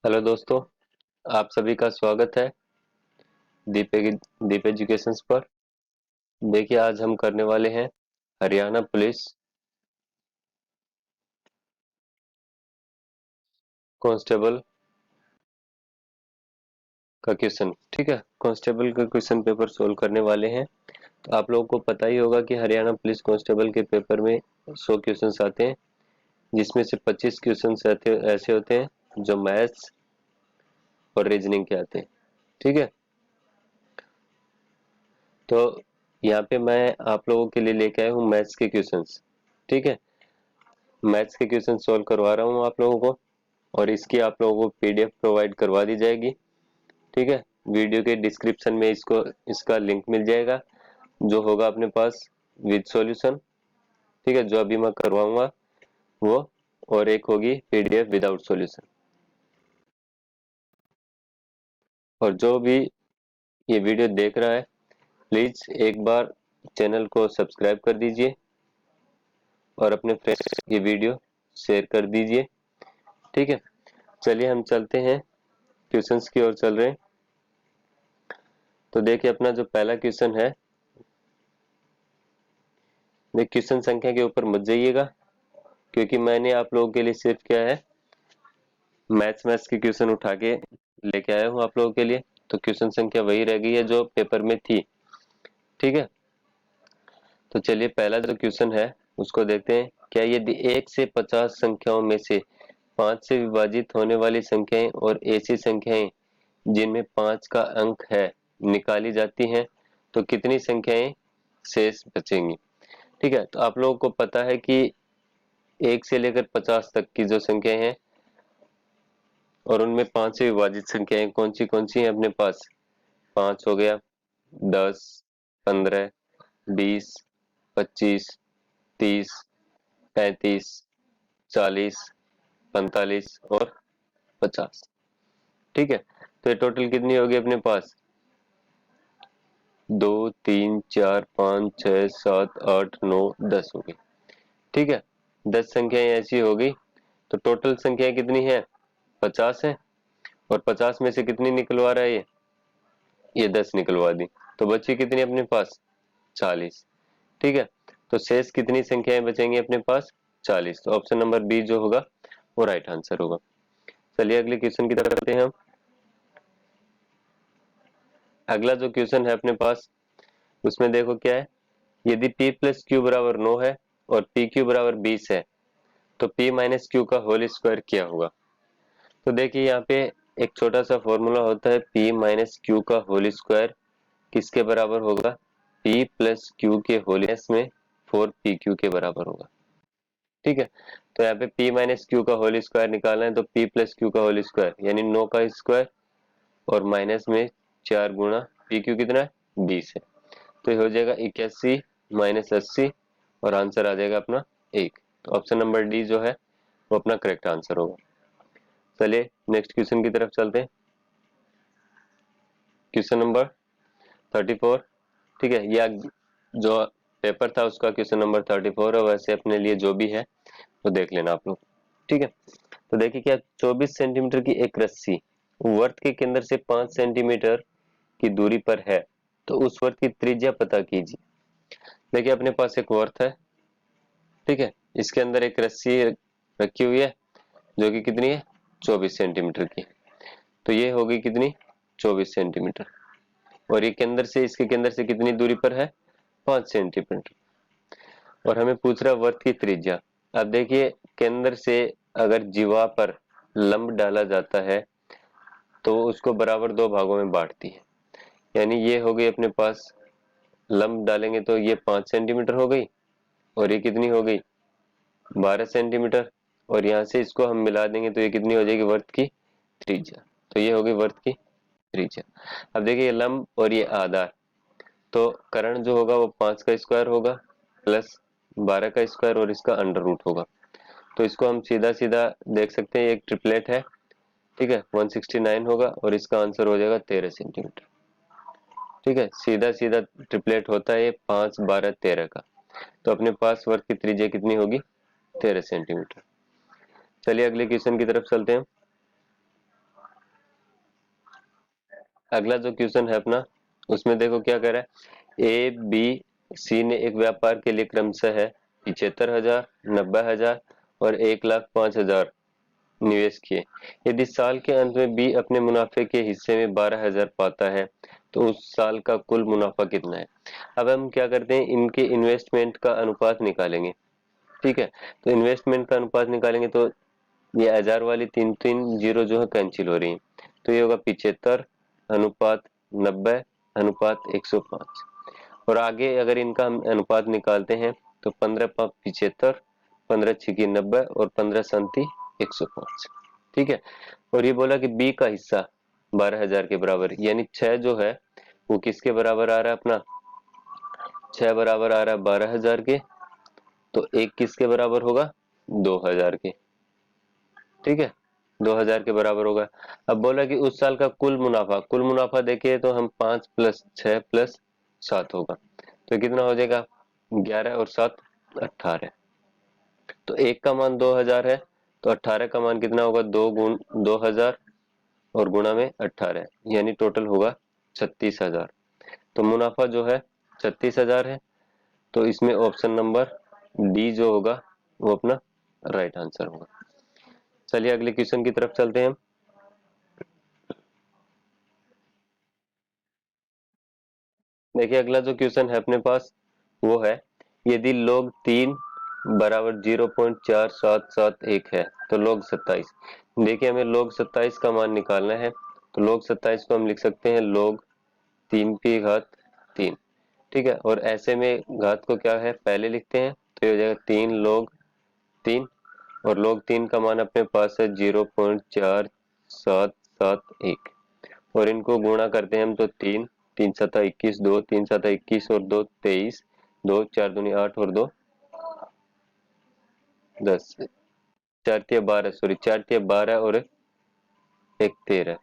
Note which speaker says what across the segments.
Speaker 1: Hello दोस्तों, आप सभी का स्वागत है दीप एजुकेशंस पर। देखिए, आज हम करने वाले हैं हरियाणा पुलिस कांस्टेबल का क्वेश्चन। ठीक है, कांस्टेबल का क्वेश्चन पेपर सोल्व करने वाले हैं। तो आप लोगों को पता ही होगा कि हरियाणा पुलिस कांस्टेबल के पेपर में 100 क्वेश्चंस आते हैं, जिसमें से 25 क्वेश्चंस ऐसे होते हैं जो मैथ्स और रीजनिंग के आते हैं। ठीक है, तो यहाँ पे मैं आप लोगों के लिए लेके आया हूँ मैथ्स के क्वेश्चंस। ठीक है, मैथ्स के क्वेश्चन सोल्व करवा रहा हूँ आप लोगों को, और इसकी आप लोगों को पीडीएफ प्रोवाइड करवा दी जाएगी। ठीक है, वीडियो के डिस्क्रिप्शन में इसका लिंक मिल जाएगा, जो होगा अपने पास विद सॉल्यूशन। ठीक है, जो अभी मैं करवाऊंगा वो, और एक होगी पीडीएफ विदाउट सॉल्यूशन। और जो भी ये वीडियो देख रहा है, प्लीज एक बार चैनल को सब्सक्राइब कर दीजिए और अपने फ्रेंड्स ये वीडियो शेयर कर दीजिए। ठीक है, चलिए हम चलते हैं, क्वेश्चंस की ओर चल रहे हैं। तो देखिए, अपना जो पहला क्वेश्चन है, देख क्वेश्चन संख्या के ऊपर मत जाइएगा, क्योंकि मैंने आप लोगों के लिए सिर्फ क्या है, मैथ्स के क्वेश्चन उठा के लेके आया हूँ आप लोगों के लिए। तो क्वेश्चन संख्या वही रह गई है जो पेपर में थी। ठीक है, तो चलिए पहला जो क्वेश्चन है उसको देखते हैं। क्या यदि 1 से 50 संख्याओं में से 5 से विभाजित होने वाली संख्याएं और ऐसी संख्याएं जिनमें 5 का अंक है निकाली जाती हैं, तो कितनी संख्याएं शेष बचेंगी? ठीक है, तो आप लोगों को पता है कि 1 से लेकर 50 तक की जो संख्याएं हैं और उनमें 5 से विभाजित संख्याएं कौन सी हैं अपने पास। 5 हो गया, 10, 15, 20, 25, 30, 35, 40, 45 और 50। ठीक है, तो ये टोटल कितनी होगी अपने पास? 2, 3, 4, 5, 6, 7, 8, 9, 10 होगी। ठीक है, 10 संख्याएं ऐसी होगी। तो टोटल संख्याएं कितनी है? 50 है। और 50 में से कितनी निकलवा रहा है ये 10 निकलवा दी। तो बची कितनी अपने पास? 40। ठीक है, तो शेष कितनी संख्याएं बचेंगी अपने पास? 40। तो ऑप्शन नंबर बी जो होगा वो राइट आंसर होगा। चलिए अगले क्वेश्चन की तरफ चलते हैं हम। अगला जो क्वेश्चन है अपने पास, उसमें देखो क्या है। यदि p प्लस क्यू बराबर 9 है और पी क्यू बराबर 20 है, तो p माइनस क्यू का होल स्क्वायर क्या होगा? तो देखिए, यहाँ पे एक छोटा सा फॉर्मूला होता है, p माइनस क्यू का होल स्क्वायर किसके बराबर होगा? p प्लस क्यू के होल में 4pq के बराबर होगा। ठीक है, तो यहाँ पे p माइनस क्यू का होल स्क्वायर निकालना है, तो p प्लस क्यू का होल स्क्वायर यानी 9 का स्क्वायर और माइनस में 4 गुणा पी क्यू कितना है? 20 है। तो ये हो जाएगा 81 माइनस 80 और आंसर आ जाएगा अपना 1। तो ऑप्शन नंबर डी जो है वो अपना करेक्ट आंसर होगा। चलिए नेक्स्ट क्वेश्चन की तरफ चलते हैं। Question number 34। ठीक है, यह जो पेपर था उसका क्वेश्चन नंबर 34 है, वैसे अपने लिए जो भी है वो देख लेना आप लोग। ठीक है, तो देखिए क्या, 24 सेंटीमीटर की एक रस्सी वर्त के केंद्र से 5 सेंटीमीटर की दूरी पर है, तो उस वर्त की त्रिज्या पता कीजिए। देखिए अपने पास एक वर्त है। ठीक है, इसके अंदर एक रस्सी रखी हुई है जो कि कितनी है? 24 सेंटीमीटर की। तो ये होगी कितनी? 24 सेंटीमीटर। और ये केंद्र से, इसके केंद्र से कितनी दूरी पर है? 5 सेंटीमीटर। और हमें पूछ रहा है वर्त की त्रिज्या। अब देखिए, केंद्र से अगर जीवा पर लंब डाला जाता है तो उसको बराबर दो भागों में बांटती है। यानी ये हो गई अपने पास, लंब डालेंगे तो ये 5 सेंटीमीटर हो गई, और ये कितनी हो गई? 12 सेंटीमीटर। और यहाँ से इसको हम मिला देंगे तो ये कितनी हो जाएगी? वर्त की त्रिज्या। तो ये हो गई वर्त की त्रिज्या। अब देखिए, ये लंब और ये आधार, तो कर्ण जो होगा वो 5 का स्क्वायर होगा प्लस 12 का स्क्वायर और इसका अंडर रूट होगा। तो इसको हम सीधा सीधा देख सकते हैं, एक ट्रिपलेट है। ठीक है, 169 होगा और इसका आंसर हो जाएगा 13 सेंटीमीटर। ठीक है, सीधा सीधा ट्रिपलेट होता है 5, 12, 13 का। तो अपने पास वर्ग की त्रिज्या कितनी होगी? 13 सेंटीमीटर। चलिए अगले क्वेश्चन की तरफ चलते हैं। अगला जो क्वेश्चन है अपना, उसमें देखो क्या कह रहा है, ए बी सी ने एक व्यापार के लिए क्रमशः है 75,000, 90,000 और 1,05,000 निवेश किए। यदि साल के अंत में बी अपने मुनाफे के हिस्से में 12,000 पाता है तो उस साल का कुल मुनाफा कितना है। अब हम क्या करते हैं, इनके इन्वेस्टमेंट का अनुपात निकालेंगे। ठीक है, तो इन्वेस्टमेंट का अनुपात निकालेंगे तो ये 1000 वाली 3 3 0 जो है कैंसिल हो रही है, तो ये होगा 75 अनुपात 90 अनुपात 105। और आगे अगर इनका हम अनुपात निकालते हैं तो 15 5 75, 15 6 90 और 15 7 105। ठीक है, और ये बोला कि बी का हिस्सा 12,000 के बराबर, यानी 6 जो है वो किसके बराबर आ रहा है अपना, 6 बराबर आ रहा है 12,000 के, तो एक किसके बराबर होगा, 2,000 के। ठीक है, 2,000 के बराबर होगा। अब बोला कि उस साल का कुल मुनाफा, कुल मुनाफा देखिए तो हम 5 + 6 + 7 होगा, तो कितना हो जाएगा, 11 और 7 18। तो एक का मान 2,000 है, तो 18 का मान कितना होगा, 2 गुण 2,000 और गुणा में 18, यानी टोटल होगा 36,000। तो मुनाफा जो है 36,000 है, तो इसमें ऑप्शन नंबर डी जो होगा वो अपना राइट आंसर होगा। चलिए अगले क्वेश्चन की तरफ चलते हैं। देखिए अगला जो क्वेश्चन है अपने पास वो है, यदि log 3 बराबर 0.4771 है तो log 27। देखिए हमें log 27 का मान निकालना है, तो log 27 को हम लिख सकते हैं log 3 की घात 3। ठीक है, और ऐसे में घात को क्या है पहले लिखते हैं, तो ये हो जाएगा 3 log 3, और log 3 का मान अपने पास है 0.4771, और इनको गुणा करते हैं हम तो 3 3 सता 21, 2 3 सता 21 और 2 23, 2 4 दूनी 8 और 2 10, 4 तिया 12, सॉरी 4 तिया 12 और 1 13,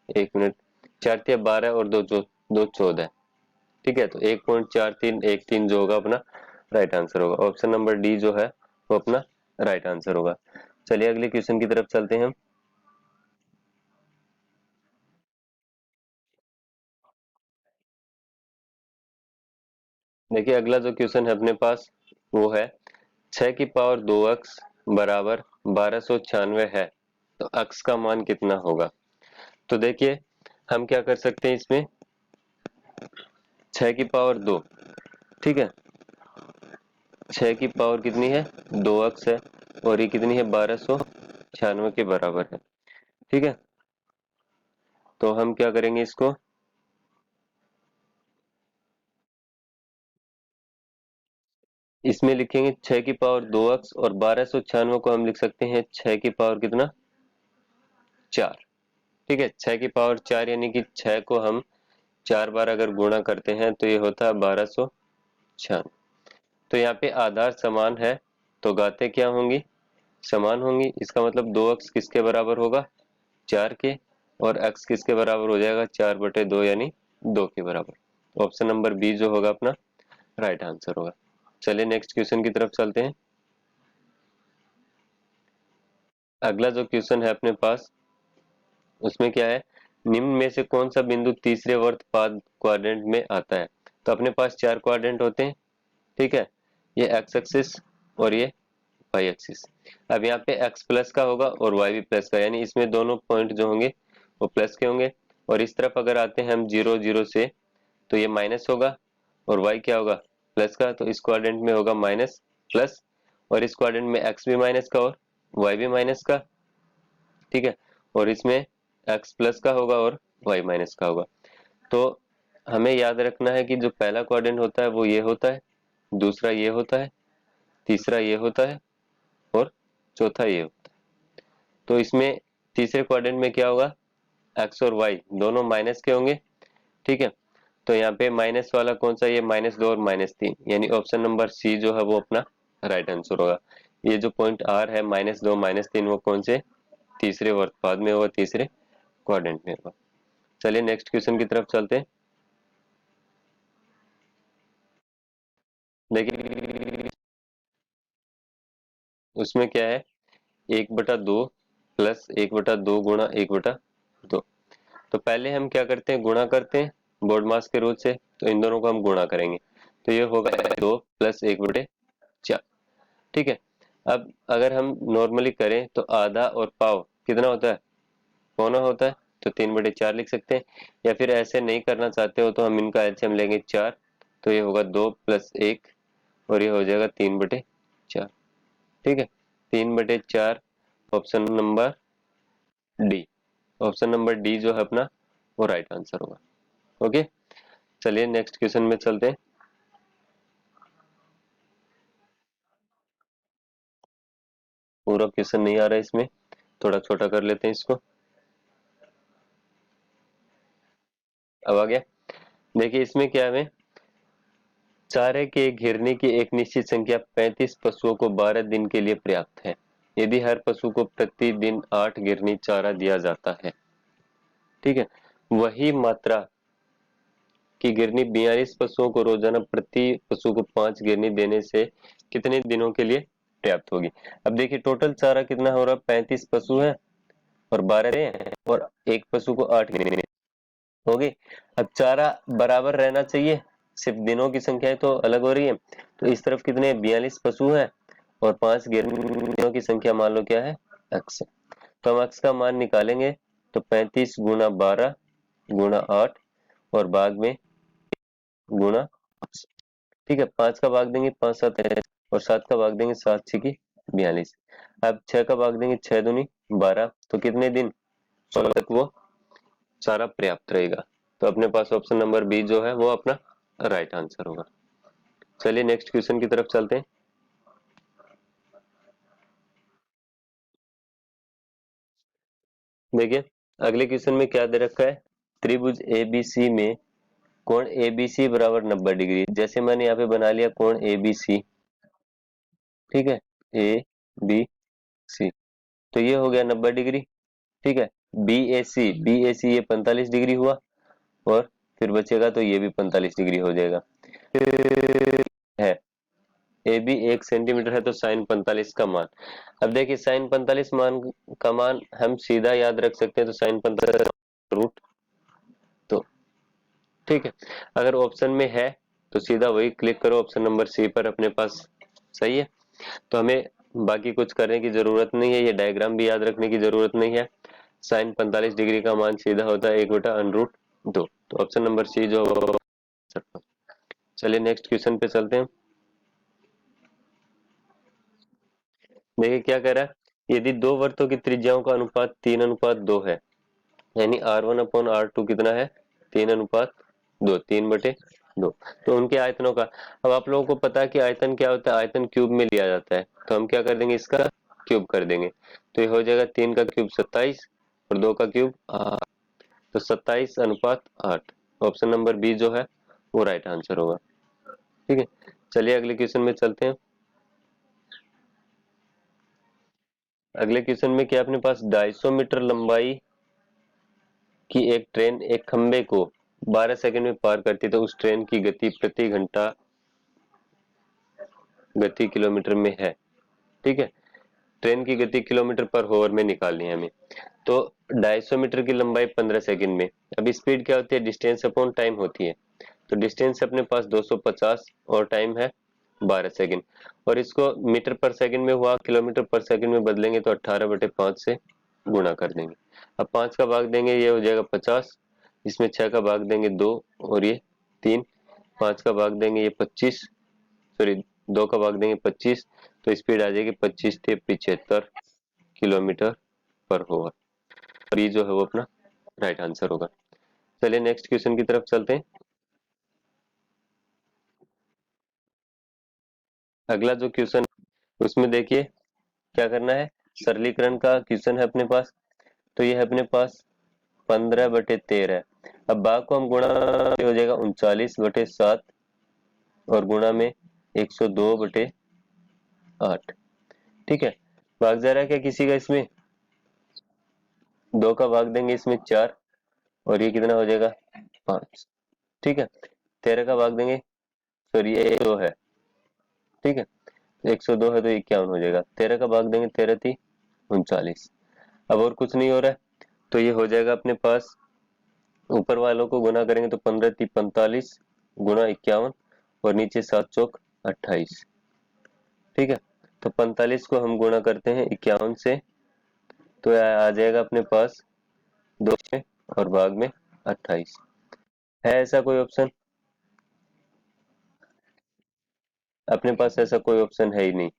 Speaker 1: 1 मिनट, 4 तिया 12 और 2 2 14। ठीक है, तो 1.4313 जो होगा अपना राइट आंसर होगा। ऑप्शन नंबर डी जो है वो अपना राइट आंसर होगा। चलिए अगले क्वेश्चन की तरफ चलते हैं हम। देखिए अगला जो क्वेश्चन है अपने पास वो है, 6 की पावर 2x बराबर 1296 है, तो x का मान कितना होगा। तो देखिए हम क्या कर सकते हैं इसमें, 6 की पावर 2, ठीक है, 6 की पावर कितनी है 2x है, और ये कितनी है 1296 के बराबर है। ठीक है, तो हम क्या करेंगे इसको, इसमें लिखेंगे 6 की पावर 2x, और 1296 को हम लिख सकते हैं 6 की पावर कितना 4। ठीक है, 6 की पावर 4 यानी कि 6 को हम 4 बार अगर गुणा करते हैं तो ये होता है 1296। तो यहाँ पे आधार समान है तो घातें क्या होंगी, समान होंगी। इसका मतलब 2x किसके बराबर होगा 4 के, और x किसके बराबर हो जाएगा 4/2 यानी 2 के बराबर। ऑप्शन नंबर बी जो होगा अपना राइट आंसर होगा। चलिए नेक्स्ट क्वेश्चन की तरफ चलते हैं। अगला जो क्वेश्चन है अपने पास उसमें क्या है, निम्न में से कौन सा बिंदु तीसरे वर्तपात क्वाड्रेंट में आता है। तो अपने पास 4 क्वाड्रेंट होते हैं। ठीक है, ये एक्स एक्सिस और ये वाई एक्सिस। अब यहाँ पे एक्स प्लस का होगा और वाई भी प्लस का, यानी इसमें दोनों पॉइंट जो होंगे वो प्लस के होंगे। और इस तरफ अगर आते हैं हम 0 0 से, तो ये माइनस होगा, और वाई क्या होगा प्लस का, तो इस क्वाड्रेंट में होगा माइनस प्लस, और इस क्वाड्रेंट में एक्स भी माइनस का और वाई भी माइनस का। ठीक है, और इसमें एक्स प्लस का होगा और वाई माइनस का होगा। तो हमें याद रखना है कि जो पहला क्वाड्रेंट होता है वो ये होता है, दूसरा ये होता है, तीसरा ये होता है, और चौथा ये होता है। तो इसमें तीसरे क्वाड्रेंट में क्या होगा, एक्स और वाई दोनों माइनस के होंगे। ठीक है, तो यहाँ पे माइनस वाला कौन सा, ये -2 और -3, यानी ऑप्शन नंबर सी जो है वो अपना राइट आंसर होगा। ये जो पॉइंट आर है -2 -3 वो कौन से तीसरे वर्गपात में होगा, तीसरे क्वाड्रेंट में होगा। चलिए नेक्स्ट क्वेश्चन की तरफ चलते हैं। देखिए उसमें क्या है, 1/2 प्लस 1/2 गुणा 1/2। तो पहले हम क्या करते हैं, गुणा करते हैं बोर्ड मास के रूल से, तो इन दोनों को हम गुणा करेंगे, तो ये होगा 2 + 1/4। ठीक है। अब अगर हम नॉर्मली करें तो आधा और पाव कितना होता है, पौना होता है, तो 3/4 लिख सकते हैं। या फिर ऐसे नहीं करना चाहते हो तो हम इनका एलसीएम लेंगे 4, तो ये होगा 2 + 1 और ये हो जाएगा 3/4। ठीक है, 3/4 option number D. Option number D जो है अपना वो राइट आंसर होगा। ओके, चलिए नेक्स्ट क्वेश्चन में चलते हैं। पूरा क्वेश्चन नहीं आ रहा है इसमें, थोड़ा छोटा कर लेते हैं इसको। अब आ गया, देखिए इसमें क्या है, चारे के घिरने की एक निश्चित संख्या 35 पशुओं को 12 दिन के लिए पर्याप्त है। यदि हर पशु को प्रतिदिन 8 गिरनी चारा दिया जाता है, ठीक है, वही मात्रा की गिरनी 42 पशुओं को रोजाना प्रति पशु को 5 गिरनी देने से कितने दिनों के लिए पर्याप्त होगी। अब देखिए टोटल चारा कितना हो रहा है, 35 पशु है और 12 हैं और एक पशु को 8 गिरनी होगी। अब चारा बराबर रहना चाहिए, सिर्फ दिनों की संख्या तो अलग हो रही है। तो इस तरफ कितने 42 पशु हैं और 5 गिरनियों की संख्या मान लो क्या है, x। तो हम x का मान निकालेंगे, तो 35 × 12 × 8 और भाग में गुणा 5। ठीक है, 5 का भाग देंगे 5 7 है और 7 का भाग देंगे 7 6 की 42। अब 6 का भाग देंगे 6 दूनी 12, तो कितने दिन 16 तक वो सारा पर्याप्त रहेगा। तो अपने पास ऑप्शन नंबर बी जो है वो अपना राइट आंसर होगा। चलिए नेक्स्ट क्वेश्चन की तरफ चलते हैं। देखिए अगले क्वेश्चन में क्या दे रखा है, त्रिभुज एबीसी में कोण एबीसी बराबर 90 डिग्री। जैसे मैंने यहाँ पे बना लिया कोण एबीसी, ठीक है, ए बी सी, तो ये हो गया 90 डिग्री। ठीक है, बी ए सी ये 45 डिग्री हुआ और फिर बचेगा तो ये भी 45 डिग्री हो जाएगा। है ए बी 1 सेंटीमीटर है तो साइन 45 का मान। अब देखिए साइन 45 मान का मान हम सीधा याद रख सकते हैं, तो साइन 45 रूट। तो ठीक है, अगर ऑप्शन में है तो सीधा वही क्लिक करो, ऑप्शन नंबर सी पर अपने पास सही है। तो हमें बाकी कुछ करने की जरूरत नहीं है, ये डायग्राम भी याद रखने की जरूरत नहीं है। साइन 45 डिग्री का मान सीधा होता है 1/√2। तो ऑप्शन नंबर सी जो, चलिए नेक्स्ट क्वेश्चन पे चलते हैं। देखिए क्या कह रहा है, यदि दो वृत्तों की त्रिज्याओं का अनुपात 3:2 है, यानी R1/R2 कितना है 3:2, 3/2, तो उनके आयतनों का। अब आप लोगों को पता है कि आयतन क्या होता है, आयतन क्यूब में लिया जाता है, तो हम क्या कर देंगे, इसका क्यूब कर देंगे। तो ये हो जाएगा 3 का क्यूब 27 और 2 का क्यूब 8, तो 27:8। ऑप्शन नंबर बी जो है वो राइट आंसर होगा। ठीक है, चलिए अगले क्वेश्चन में चलते हैं। अगले क्वेश्चन में क्या अपने पास 250 मीटर लंबाई की एक ट्रेन एक खंबे को 12 सेकंड में पार करती, तो उस ट्रेन की गति प्रति घंटा गति किलोमीटर में है। ठीक है, ट्रेन की गति किलोमीटर पर होवर में निकालनी है हमें। तो 250 मीटर की लंबाई 15 सेकंड में। अब स्पीड क्या होती है, डिस्टेंस अपॉन टाइम होती है। तो डिस्टेंस अपने पास 250 और टाइम है 12 सेकंड, और इसको मीटर पर सेकंड में हुआ किलोमीटर पर सेकंड में बदलेंगे तो 18/5 से गुणा कर देंगे। अब 5 का भाग देंगे ये हो जाएगा 50, इसमें 6 का भाग देंगे 2 और ये 3, 5 का भाग देंगे ये 25, सॉरी 2 का भाग देंगे 25, तो स्पीड आ जाएगी 25 से 75 किलोमीटर पर होवर। और ये जो है वो अपना राइट आंसर होगा। चलिए नेक्स्ट क्वेश्चन की तरफ चलते हैं। अगला जो क्वेश्चन उसमें देखिए क्या करना है, सरलीकरण का क्वेश्चन है अपने पास। तो ये है अपने पास 15/13। अब भाग को हम गुणा हो जाएगा 39/7 और गुणा में 102/8। ठीक है, भाग जा रहा है क्या किसी का, इसमें 2 का भाग देंगे इसमें 4 और ये कितना हो जाएगा 5। ठीक है, 13 का भाग देंगे, सॉरी ये 102 है। ठीक है, 102 है तो 51 हो जाएगा, 13 का भाग देंगे 13 थी 39। अब और कुछ नहीं हो रहा है, तो ये हो जाएगा अपने पास ऊपर वालों को गुना करेंगे तो 15 × 45 गुना 51 और नीचे 7 चौक 28। ठीक है, तो 45 को हम गुणा करते हैं 51 से, तो आ जाएगा अपने पास 2 और भाग में 28। है ऐसा कोई ऑप्शन? अपने पास ऐसा कोई ऑप्शन है ही नहीं।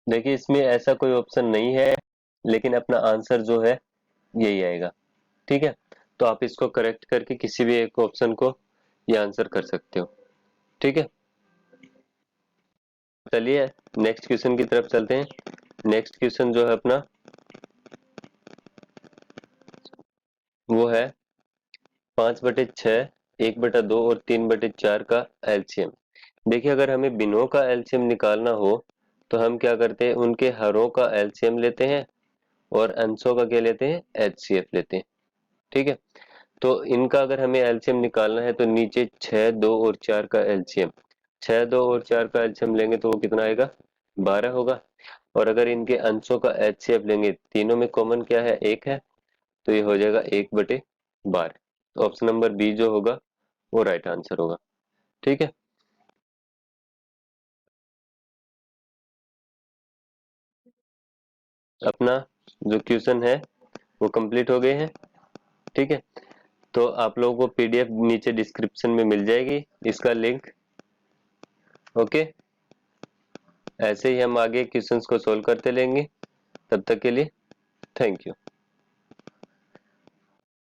Speaker 1: देखिए इसमें ऐसा कोई ऑप्शन नहीं है, लेकिन अपना आंसर जो है यही आएगा। ठीक है, तो आप इसको करेक्ट करके किसी भी एक ऑप्शन को ये आंसर कर सकते हो। ठीक है, चलिए नेक्स्ट क्वेश्चन की तरफ चलते हैं। नेक्स्ट क्वेश्चन जो है अपना वो है 5/6, 1/2 और 3/4 का एलसीएम। देखिए अगर हमें बिनों का एलसीएम निकालना हो तो हम क्या करते हैं, उनके हरों का एलसीएम लेते हैं और अंशों का क्या लेते हैं, एचसीएफ लेते हैं। ठीक है, तो इनका अगर हमें एलसीएम निकालना है तो नीचे 6, 2 और 4 का एलसीएम, 6, 2 और 4 का एलसीएम लेंगे तो वो कितना आएगा, 12 होगा। और अगर इनके अंशों का एचसीएफ लेंगे, तीनों में कॉमन क्या है, 1 है, तो ये हो जाएगा 1/12। तो ऑप्शन नंबर बी जो होगा वो राइट आंसर होगा। ठीक है, अपना जो क्वेश्चन है वो कंप्लीट हो गए हैं। ठीक है, तो आप लोगों को पीडीएफ नीचे डिस्क्रिप्शन में मिल जाएगी, इसका लिंक। ओके, ऐसे ही हम आगे क्वेश्चंस को सोल्व करते लेंगे। तब तक के लिए थैंक यू।